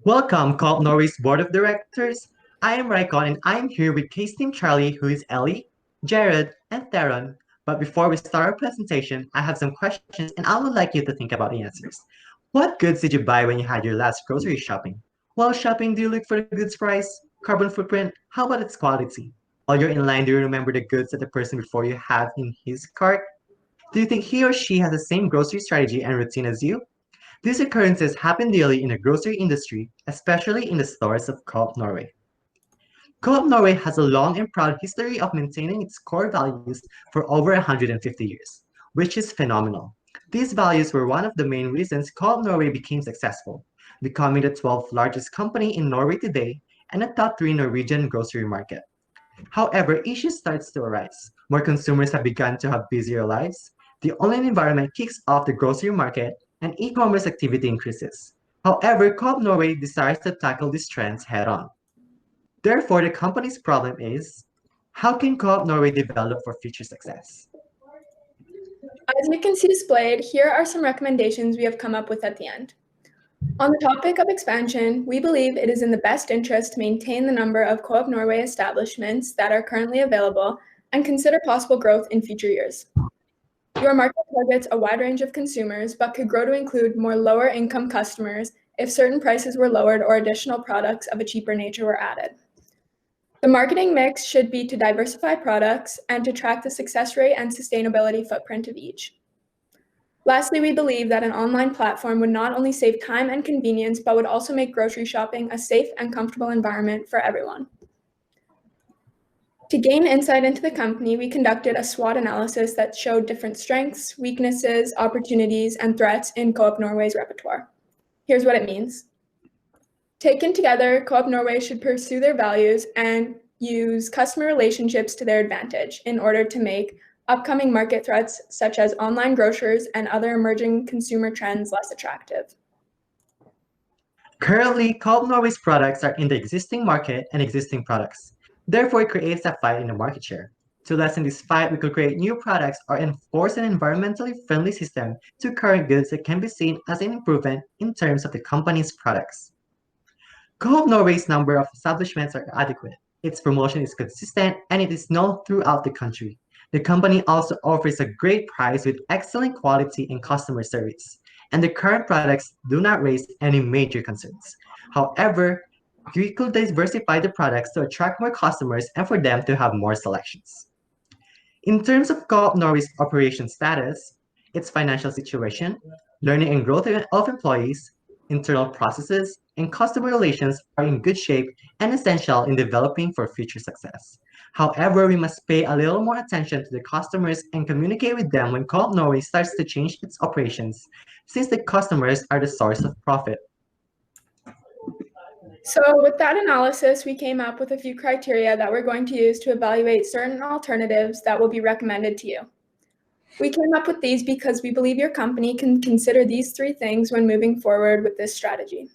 Welcome, COOP Norway's Board of Directors. I am Raikon and I am here with Case Team Charlie, who is Ellie, Jared, and Theron. But before we start our presentation, I have some questions and I would like you to think about the answers. What goods did you buy when you had your last grocery shopping? While shopping, do you look for the goods price, carbon footprint? How about its quality? While you're in line, do you remember the goods that the person before you had in his cart? Do you think he or she has the same grocery strategy and routine as you? These occurrences happen daily in the grocery industry, especially in the stores of Coop Norway. Coop Norway has a long and proud history of maintaining its core values for over 150 years, which is phenomenal. These values were one of the main reasons Coop Norway became successful, becoming the 12th largest company in Norway today and a top 3 Norwegian grocery market. However, issues starts to arise. More consumers have begun to have busier lives. The online environment kicks off the grocery market and e-commerce activity increases. However, Coop Norway desires to tackle these trends head on. Therefore, the company's problem is, how can Coop Norway develop for future success? As you can see displayed, here are some recommendations we have come up with at the end. On the topic of expansion, we believe it is in the best interest to maintain the number of COOP Norway establishments that are currently available and consider possible growth in future years. Your market targets a wide range of consumers, but could grow to include more lower income customers if certain prices were lowered or additional products of a cheaper nature were added. The marketing mix should be to diversify products and to track the success rate and sustainability footprint of each. Lastly, we believe that an online platform would not only save time and convenience, but would also make grocery shopping a safe and comfortable environment for everyone. To gain insight into the company, we conducted a SWOT analysis that showed different strengths, weaknesses, opportunities, and threats in COOP Norway's repertoire. Here's what it means. Taken together, COOP Norway should pursue their values and use customer relationships to their advantage in order to make upcoming market threats such as online grocers and other emerging consumer trends less attractive. Currently, Coop Norway's products are in the existing market and existing products. Therefore, it creates a fight in the market share. To lessen this fight, we could create new products or enforce an environmentally friendly system to current goods that can be seen as an improvement in terms of the company's products. Coop Norway's number of establishments are adequate. Its promotion is consistent and it is known throughout the country. The company also offers a great price with excellent quality and customer service, and the current products do not raise any major concerns. However, we could diversify the products to attract more customers and for them to have more selections. In terms of Coop Norway's operation status, its financial situation, learning and growth of employees, internal processes, and customer relations are in good shape and essential in developing for future success. However, we must pay a little more attention to the customers and communicate with them when Coop Norway starts to change its operations, since the customers are the source of profit. So with that analysis, we came up with a few criteria that we're going to use to evaluate certain alternatives that will be recommended to you. We came up with these because we believe your company can consider these 3 things when moving forward with this strategy.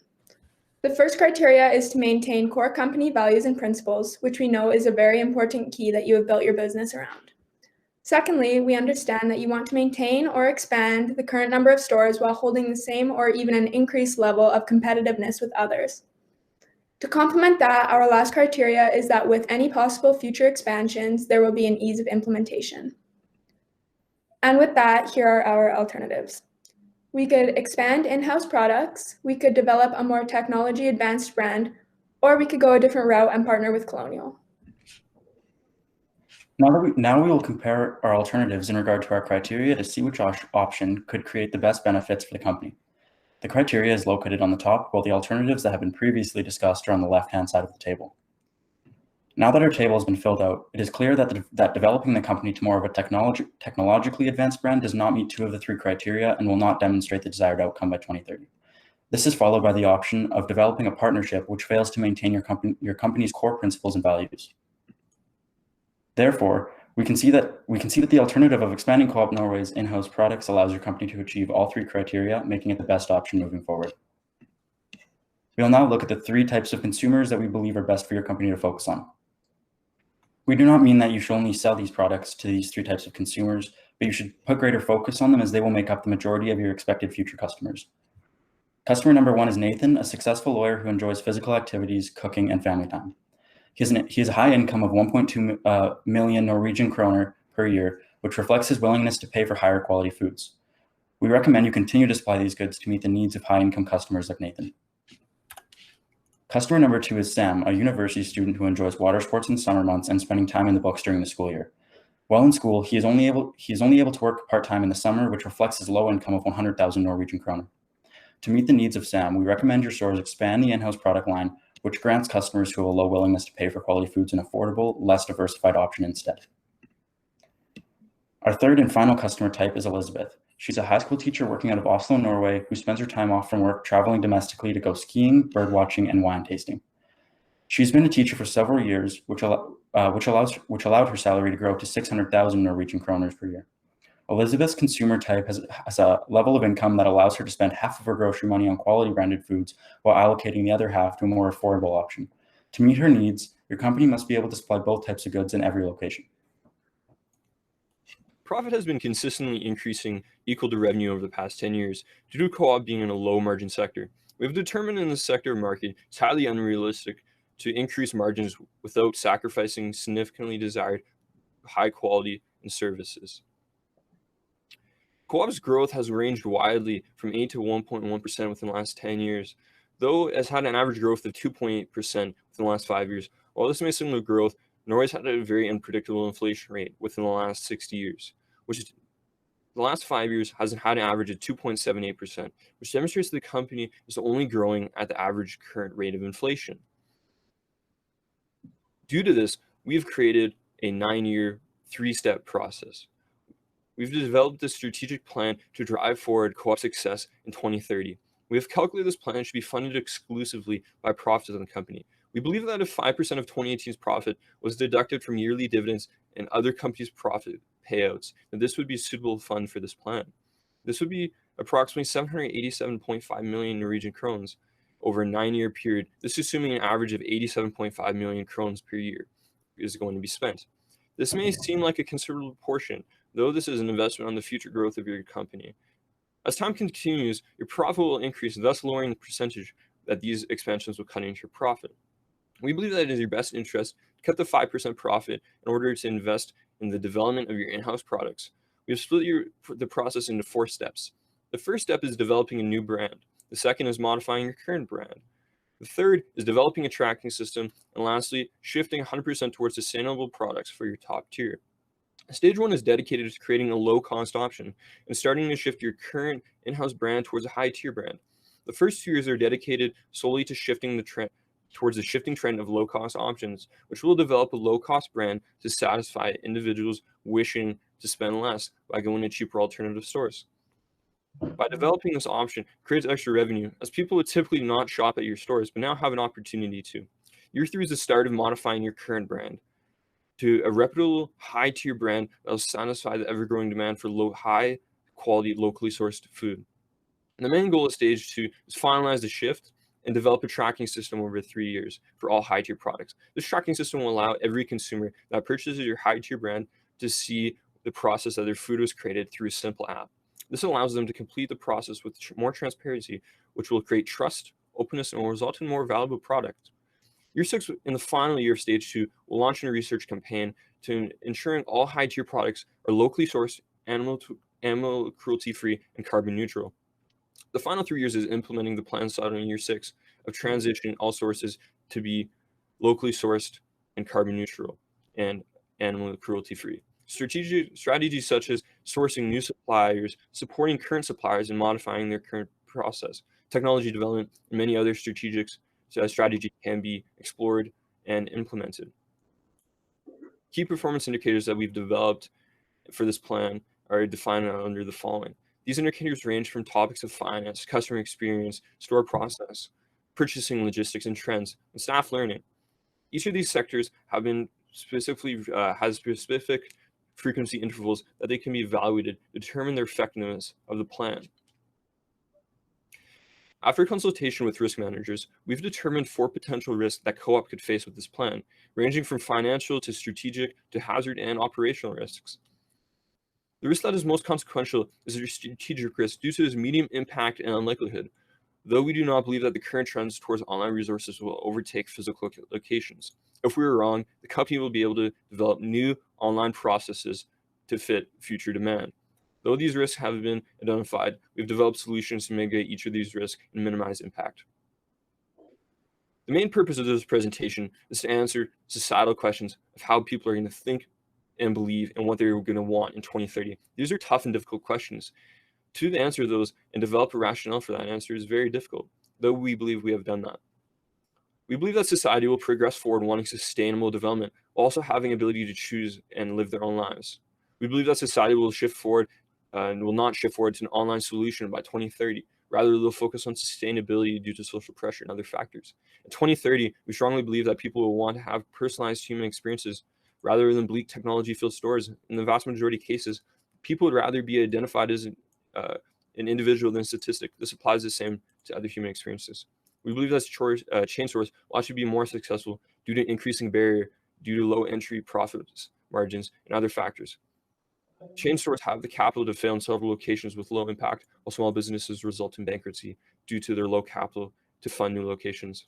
The first criteria is to maintain core company values and principles, which we know is a very important key that you have built your business around. Secondly, we understand that you want to maintain or expand the current number of stores while holding the same or even an increased level of competitiveness with others. To complement that, our last criteria is that with any possible future expansions, there will be an ease of implementation. And with that, here are our alternatives. We could expand in-house products, we could develop a more technology-advanced brand, or we could go a different route and partner with Colonial. Now we will compare our alternatives in regard to our criteria to see which option could create the best benefits for the company. The criteria is located on the top, while the alternatives that have been previously discussed are on the left-hand side of the table. Now that our table has been filled out, it is clear that developing the company to more of a technologically advanced brand does not meet 2 of the 3 criteria and will not demonstrate the desired outcome by 2030. This is followed by the option of developing a partnership which fails to maintain your company's core principles and values. Therefore, we can see that the alternative of expanding COOP Norway's in-house products allows your company to achieve all 3 criteria, making it the best option moving forward. We will now look at the 3 types of consumers that we believe are best for your company to focus on. We do not mean that you should only sell these products to these 3 types of consumers, but you should put greater focus on them as they will make up the majority of your expected future customers. Customer number 1 is Nathan, a successful lawyer who enjoys physical activities, cooking, and family time. He has a high income of 1.2 million Norwegian kroner per year, which reflects his willingness to pay for higher quality foods. We recommend you continue to supply these goods to meet the needs of high-income customers like Nathan. Customer number 2 is Sam, a university student who enjoys water sports in summer months and spending time in the books during the school year. While in school, he is only able to work part-time in the summer, which reflects his low income of 100,000 Norwegian kroner. To meet the needs of Sam, we recommend your stores expand the in-house product line, which grants customers who have a low willingness to pay for quality foods an affordable, less diversified option instead. Our third and final customer type is Elizabeth. She's a high school teacher working out of Oslo, Norway, who spends her time off from work traveling domestically to go skiing, bird watching, and wine tasting. She's been a teacher for several years, which allowed her salary to grow to 600,000 Norwegian kroner per year. Elizabeth's consumer type has a level of income that allows her to spend half of her grocery money on quality branded foods while allocating the other half to a more affordable option. To meet her needs, your company must be able to supply both types of goods in every location. Profit has been consistently increasing equal to revenue over the past 10 years due to co-op being in a low margin sector. We have determined in this sector of market it's highly unrealistic to increase margins without sacrificing significantly desired high quality and services. Co-op's growth has ranged widely from 8 to 1.1% within the last 10 years, though it has had an average growth of 2.8% within the last 5 years. While this may signal growth, Norway's had a very unpredictable inflation rate within the last 60 years, which is the last 5 years hasn't had an average of 2.78%, which demonstrates the company is only growing at the average current rate of inflation. Due to this, we've created a 9-year, 3-step process. We've developed a strategic plan to drive forward co-op success in 2030. We have calculated this plan should be funded exclusively by profits of the company. We believe that if 5% of 2018's profit was deducted from yearly dividends and other companies' profit payouts, then this would be a suitable fund for this plan. This would be approximately 787.5 million Norwegian krones over a 9-year period. This is assuming an average of 87.5 million krones per year is going to be spent. This may seem like a considerable portion, though this is an investment on the future growth of your company. As time continues, your profit will increase, thus lowering the percentage that these expansions will cut into your profit. We believe that it is your best interest to cut the 5% profit in order to invest in the development of your in-house products. We have split the process into 4 steps. The first step is developing a new brand. The second is modifying your current brand. The third is developing a tracking system. And lastly, shifting 100% towards sustainable products for your top tier. Stage 1 is dedicated to creating a low-cost option and starting to shift your current in-house brand towards a high-tier brand. The first 2 years are dedicated solely to shifting the trend towards the shifting trend of low-cost options, which will develop a low-cost brand to satisfy individuals wishing to spend less by going to cheaper alternative stores. By developing this option, it creates extra revenue, as people would typically not shop at your stores, but now have an opportunity to. Year 3 is the start of modifying your current brand to a reputable, high-tier brand that will satisfy the ever-growing demand for high-quality, locally sourced food. And the main goal of Stage 2 is finalize the shift and develop a tracking system over 3 years for all high-tier products. This tracking system will allow every consumer that purchases your high-tier brand to see the process that their food was created through a simple app. This allows them to complete the process with more transparency, which will create trust, openness, and will result in more valuable products. Year 6, in the final year of Stage 2, will launch a research campaign to ensuring all high-tier products are locally sourced, animal cruelty-free, and carbon neutral. The final 3 years is implementing the plan started in Year 6 of transitioning all sources to be locally sourced and carbon neutral and animal cruelty-free. Strategies such as sourcing new suppliers, supporting current suppliers, and modifying their current process, technology development, and many other strategies can be explored and implemented. Key performance indicators that we've developed for this plan are defined under the following. These indicators range from topics of finance, customer experience, store process, purchasing logistics and trends, and staff learning. Each of these sectors have been has specific frequency intervals that they can be evaluated to determine the effectiveness of the plan. After consultation with risk managers, we've determined 4 potential risks that co-op could face with this plan, ranging from financial to strategic to hazard and operational risks. The risk that is most consequential is the strategic risk due to its medium impact and unlikelihood. though we do not believe that the current trends towards online resources will overtake physical locations. If we are wrong, the company will be able to develop new online processes to fit future demand. Though these risks have been identified, we've developed solutions to mitigate each of these risks and minimize impact. The main purpose of this presentation is to answer societal questions of how people are going to think and believe and what they're going to want in 2030. These are tough and difficult questions. To answer those and develop a rationale for that answer is very difficult, though we believe we have done that. We believe that society will progress forward wanting sustainable development, while also having ability to choose and live their own lives. We believe that society will shift forward and will not shift forward to an online solution by 2030. Rather, they'll focus on sustainability due to social pressure and other factors. In 2030, we strongly believe that people will want to have personalized human experiences rather than bleak technology-filled stores. In the vast majority of cases, people would rather be identified as an individual than a statistic. This applies the same to other human experiences. We believe that chain stores will actually be more successful due to increasing barrier, due to low entry profit margins, and other factors. Chain stores have the capital to fail in several locations with low impact, while small businesses result in bankruptcy due to their low capital to fund new locations.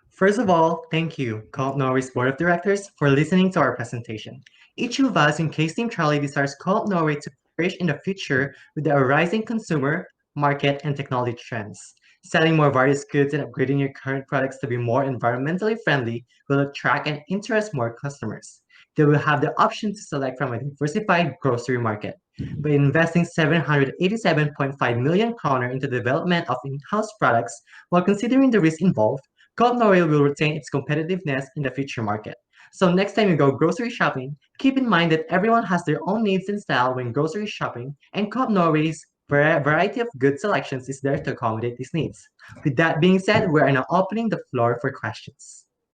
First of all, thank you, COOP Norway's Board of Directors, for listening to our presentation. Each of us in Case Team Charlie desires COOP Norway to flourish in the future with the arising consumer, market, and technology trends. Selling more various goods and upgrading your current products to be more environmentally friendly will attract and interest more customers. They will have the option to select from a diversified grocery market. By investing 787.5 million kroner into the development of in-house products while considering the risk involved, COOP Norway will retain its competitiveness in the future market. So next time you go grocery shopping, keep in mind that everyone has their own needs and style when grocery shopping, and COOP Norway's variety of good selections is there to accommodate these needs. With that being said, we are now opening the floor for questions.